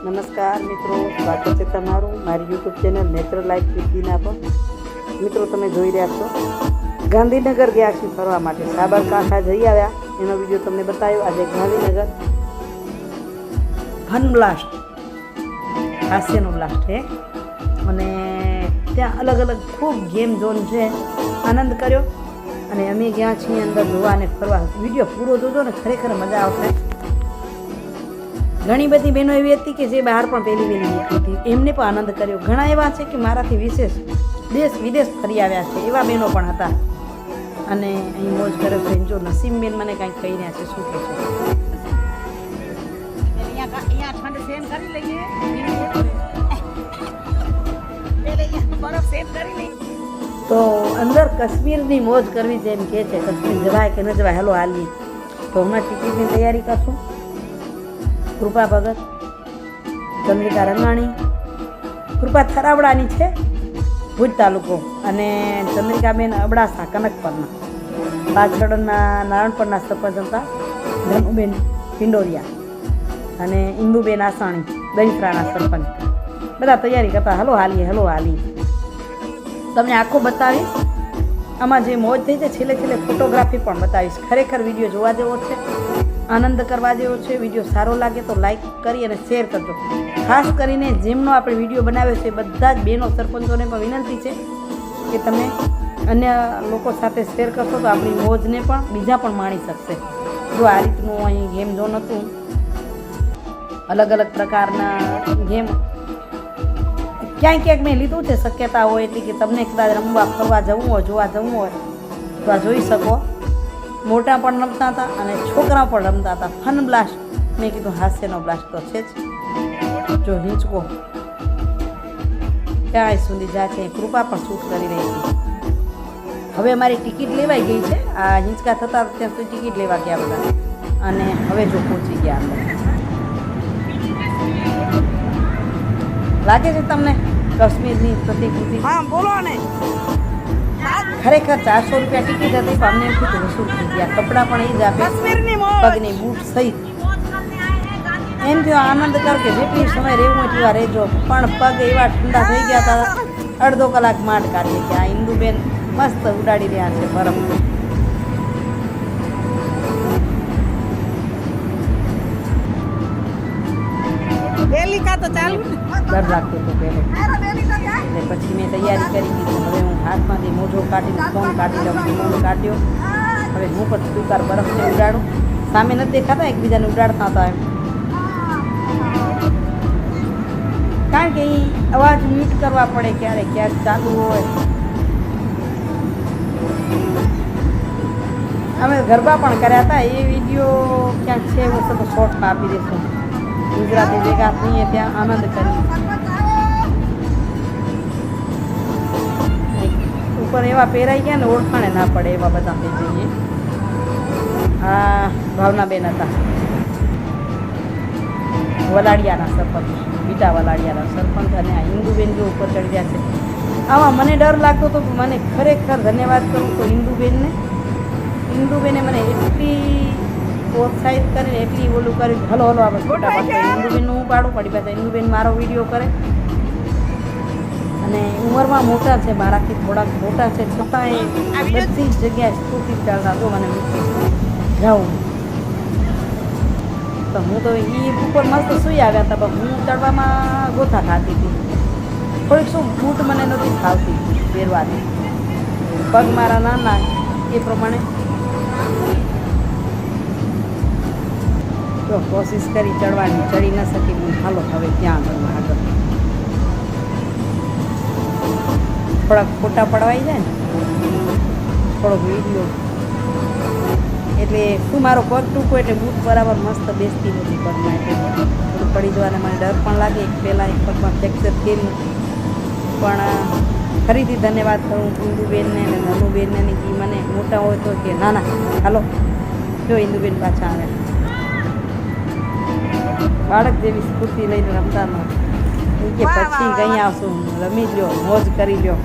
નમસ્કાર મિત્રો, સ્વાગત છે તમારું મારી YouTube channel natural life with Dina પર। મિત્રો તમે જોઈ રહ્યા છો ગાંધીનગર ગયા છીએ ફરવા માટે, સાબરકાંઠા જઈ આવ્યા એનો વિડીયો તમને બતાવ્યો। આજે ગાંધીનગર ફન બ્લાસ્ટ, હાસ્યનો બ્લાસ્ટ છે અને ત્યાં અલગ અલગ ખૂબ ગેમ ઝોન છે, આનંદ કર્યો અને અમે ગયા છીએ અંદર જોવા અને ફરવા। વિડીયો પૂરો જોજો ને ખરેખર મજા આવશે। ઘણી બધી બહેનો એવી હતી કે જે બહાર પણ પહેલી નીકળી હતી, એમને પણ આનંદ કર્યો। ઘણા એવા છે કે મારાથી વિશેષ દેશ વિદેશ ફરી આવ્યા છે, એવા બહેનો પણ હતા અને અહીં મોજ કર્યો છે। જો નસીમબેન મને કાંઈક કહી રહ્યા છે, શું કહે છે? તો અંદર કાશ્મીરની મોજ કરવી છે એમ કહે છે, કાશ્મીર જવાય કે ન જવાય, હેલો હાલી। તો હમણાં ટિકિટની તૈયારી કરશું। કૃપા ભગત, ચંદ્રિકા રંગાણી, કૃપા થરાવડાની છે ભુજ તાલુકો અને ચંદ્રિકાબેન અબડાસા કનકપરના, પાછળના નારણપરના સરપંચ હતા ધનુબેન પિંડોરિયા અને ઇન્દુબેન આસાણી દહીસરાના સરપંચ, બધા તૈયારી કરતા હેલો હાલી હેલો હાલી। તમને આખો બતાવીશ, આમાં જે મોજ થઈ છે છેલ્લે છેલ્લે ફોટોગ્રાફી પણ બતાવીશ। ખરેખર વિડીયો જોવા જેવો છે, આનંદ કરવા જેવો છે। વિડીયો સારો લાગે તો લાઈક કરી અને શેર કરજો। ખાસ કરીને જેમનો આપણે વિડીયો બનાવ્યો છે બધા જ બહેનો સરપંચોને પણ વિનંતી છે કે તમે અન્ય લોકો સાથે શેર કરશો તો આપણી મોજને પણ બીજા પણ માણી શકશે। જો આ રીતનું અહીં ગેમ ઝોન હતું, અલગ અલગ પ્રકારના ગેમ ક્યાંય ક્યાંક મેં લીધું છે, શક્યતા હોય એટલી કે તમને કદાચ રમવા ફરવા જવું હોય, જોવા જવું હોય તો આ જોઈ શકો। મોટા પણ રમતા હતા અને છોકરાઓ પણ રમતા હતા। ફન બ્લાસ્ટ, મેં કીધું હાસ્યનો બ્લાસ્ટ તો છે જ। જો હિંચકો ક્યાંય સુધી જાય છે, કૃપા પણ શૂટ કરી રહી હતી। હવે અમારી ટિકિટ લેવાઈ ગઈ છે, આ હિંચકા થતા ત્યાં સુધી ટિકિટ લેવા ગયા બધા અને હવે જો પહોંચી ગયા અંદર। લાગે છે તમને કાશ્મીરની પ્રતિકૃતિ? હા બોલો ને। ખરેખર 400 રૂપિયા ટિકિટ હતી, પણ અમને એમ કીધું વસૂલ થઈ ગયા। કપડાં પણ એ જ આપે, પગની બૂટ સહિત। એમ થયો આનંદ કર કે જેટલી સમય રહેવું એટલી વાર રહેજો, પણ પગ એવા ઠંડા થઈ ગયા હતા, અડધો કલાક માંડ કાઢીએ કે આ ઇન્દુબેન મસ્ત ઉડાડી રહ્યા છે બરફ। ડર લાગતો હતો પહેલે, એટલે પછી મેં તૈયારી કરી દીધી। હવે હું હાથમાંથી મોજો કાઢીને ફોન કાઢી લઉં, ફોન કાઢ્યો। હવે હું પણ સ્પીકર બરફને ઉડાડું, સામે નથી દેખાતા, એકબીજાને ઉડાડતા હતા એમ, કારણ કે એ અવાજ મ્યુટ કરવા પડે ક્યારે ક્યાંક ચાલુ હોય। અમે ગરબા પણ કર્યા હતા, એ વિડીયો ક્યાંક છે વસ્તુ તો શોર્ટમાં આપી દઈશું। ગુજરાતી ભેગા થઈએ ત્યાં આનંદ કરીએ। ઉપર એવા પહેરાઈ ગયા ને ઓળખાણે ના પડે એવા બધા થઈ જઈએ। આ ભાવનાબેન હતા વલાડિયાના સરપંચ, બીટા વલાડિયાના સરપંચ અને આ ઇન્દુબેન જો ઉપર ચડી ગયા છે। આમાં મને ડર લાગતો હતો, મને ખરેખર ધન્યવાદ કરું તો ઇન્દુબેને મને એટલી પ્રોત્સાહિત કરીને એટલી ઓલું કરી, હલો હલો આપણે ફટાફટ ઇન્દુબેનનું હું પાડું, પડી પાસે ઇન્દુબેન મારો વિડીયો કરે અને ઉંમરમાં મોટા છે, મારાથી થોડાક મોટા છે, છતાંય બધી જ જગ્યાએ સ્ફૂર્તિ ચાલતા જો મને જાઉં તો હું તો એ ઉપર મસ્ત સૂઈ આવ્યા હતા, પણ હું ચડવામાં ગોથા ખાતી હતી। થોડીક શું બૂટ મને નથી ખાવતી પહેરવાની, પગ મારા નાના એ પ્રમાણે તો કોશિશ કરી ચડવાની, ચડી ન શકી। હાલો હવે ત્યાં આગળ થોડાક ફોટા પડવાઈ જાય ને, થોડોક વિડીયો, એટલે શું મારો પગ ટૂંકો એટલે બૂટ બરાબર મસ્ત બેસતી નથી પગમાં, એટલે થોડું પડી જવાને મને ડર પણ લાગે। પહેલાં એક પગમાં ફ્રેક્ચર થયેલું, પણ ફરીથી ધન્યવાદ કરું ઇન્દુબેનને અને ધનુબેનને કે મને મોટા હોય તો કે ના ના હાલો। જો ઇન્દુબેન પાછા આવે, બાળક જેવી સ્ફૂર્તિ લઈને રમતા ન કે પછી કંઈ આવશું, રમી લ્યો, મોજ કરી લ્યો।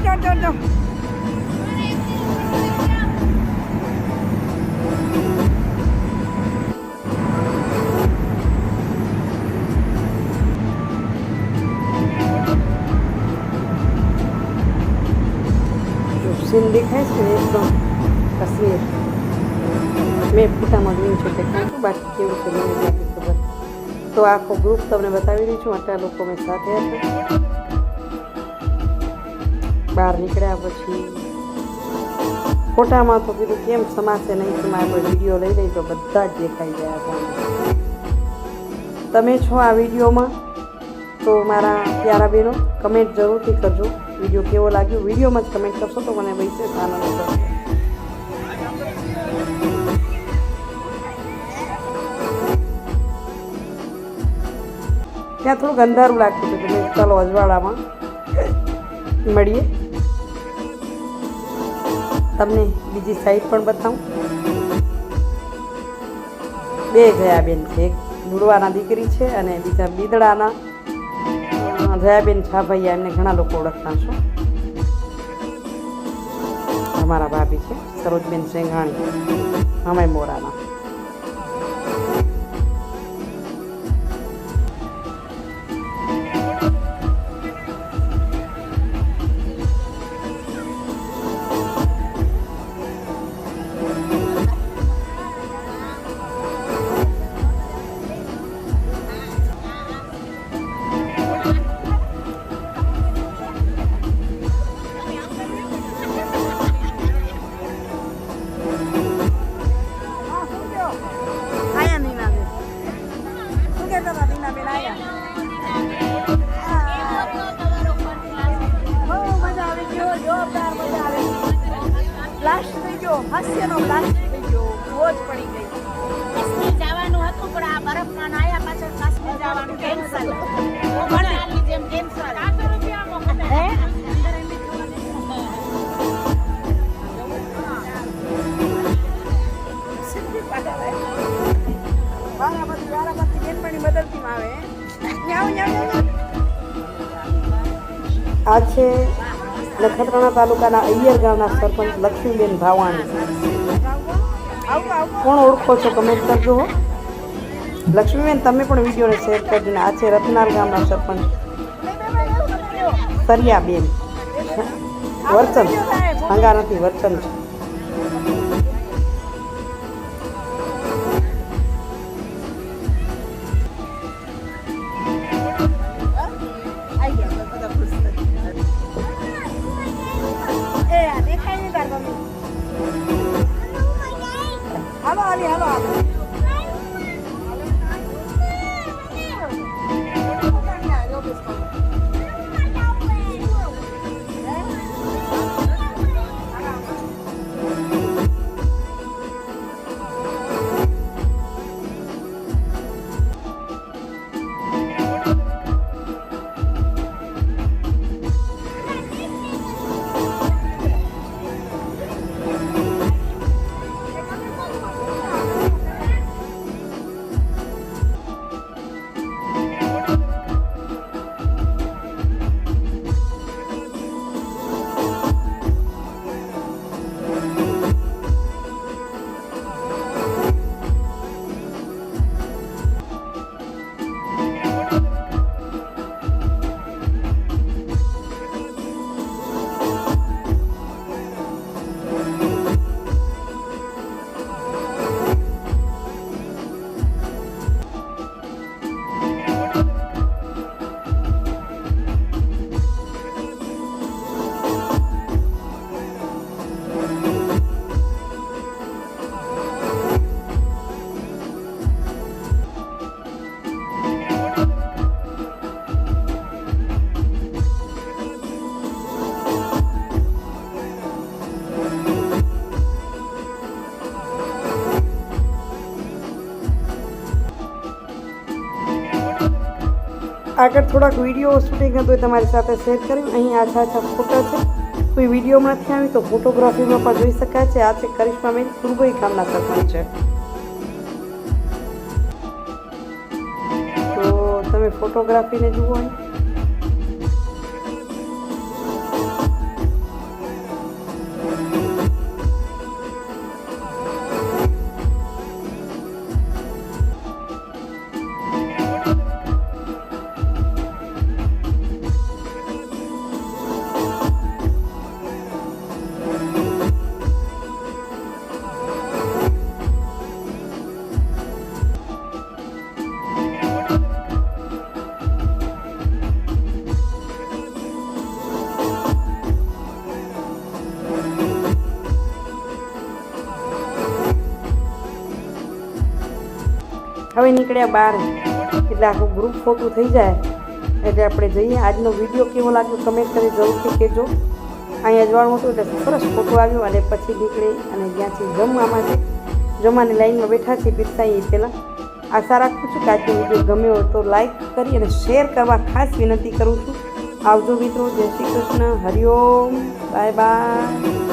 જો સીન દેખાય છે ને એકદમ કાશ્મીર મેં ફોટામાં જોયું છે દેખાય બાકી કેવું છે મને નથી ખબર તો આખો ગ્રુપ તમને બતાવી રહી છું આટલા લોકો મેં સાથે હતા બહાર નીકળ્યા પછી ફોટામાં તો કીધું કેમ સમાશે નહીં સમાય કોઈ વિડીયો લઈ લઈ તો બધા જ દેખાઈ ગયા હતા તમે છો આ વિડીયોમાં તો મારા પ્યારા બહેનો કમેન્ટ જરૂરથી કરજો વિડીયો કેવો લાગ્યો વિડીયોમાં જ કમેન્ટ કરશો તો મને વિશેષ આનંદ થશે ત્યાં થોડુંક અંધારું લાગતું હતું કે ચાલો અજવાળામાં મળીએ તમને બીજી સાઈડ પણ બતાવું બે જયાબેન છે એક લુડવાના દીકરી છે અને બીજા બીદડાના જયાબેન છાભૈયા એમને ઘણા લોકો ઓળખતા છો અમારા ભાભી છે સરોજબેન સેંઘાણી અમે મોરાના હાસ્યનો બ્લાસ્ટ થઈ ગયો મોજ પડી ગઈ કાશ્મીર જવાનું હતું પણ આ બરફમાં આયા પાછળ કાશ્મીર જવાનું કેન્સલ મનાલી જેમ કેન્સલ 400 રૂપિયા હે વારામાંથી બેનપણી બદલતીમાં આવે આ છે નખત્રાણા તાલુકાના અય્યર ગામના સરપંચ લક્ષ્મીબેન ભાવાણી કોણ ઓળખો છો કમેન્ટ કરજો હો લક્ષ્મીબેન તમે પણ વિડીયોને શેર કરજો ને આ છે રત્નાલ ગામના સરપંચ સરિયાબેન વર્ચન હંગા નથી વર્ચન છે આગળ થોડાક વિડીયો શૂટિંગ હતું એ તમારી સાથે શેર કર્યું અહીં આછા આછા ફોટા છે કોઈ વિડીયોમાં નથી આવી તો ફોટોગ્રાફીમાં પણ જોઈ શકાય છે આ છે કરિશ્માબેન કુરબઈ ગામના સરપંચ છે તો તમે ફોટોગ્રાફીને જુઓ અહીં હવે નીકળ્યા બહાર એટલે આખું ગ્રુપ ફોટો થઈ જાય એટલે આપણે જઈએ. આજનો વિડીયો કેવો લાગ્યો કમેન્ટ કરી જરૂરથી કહેજો. અહીંયા અજવાળું હતું એટલે સરસ ફોટો આવ્યો અને પછી નીકળી અને ત્યાંથી જમવા માટે જમવાની લાઈનમાં બેઠા છીએ પીરસાઈએ પહેલાં. આશા રાખું છું કે આજનો વિડીયો ગમ્યો હોય તો લાઈક કરી અને શેર કરવા ખાસ વિનંતી કરું છું. આવજો મિત્રો, જય શ્રી કૃષ્ણ, હરિઓમ, બાય બાય.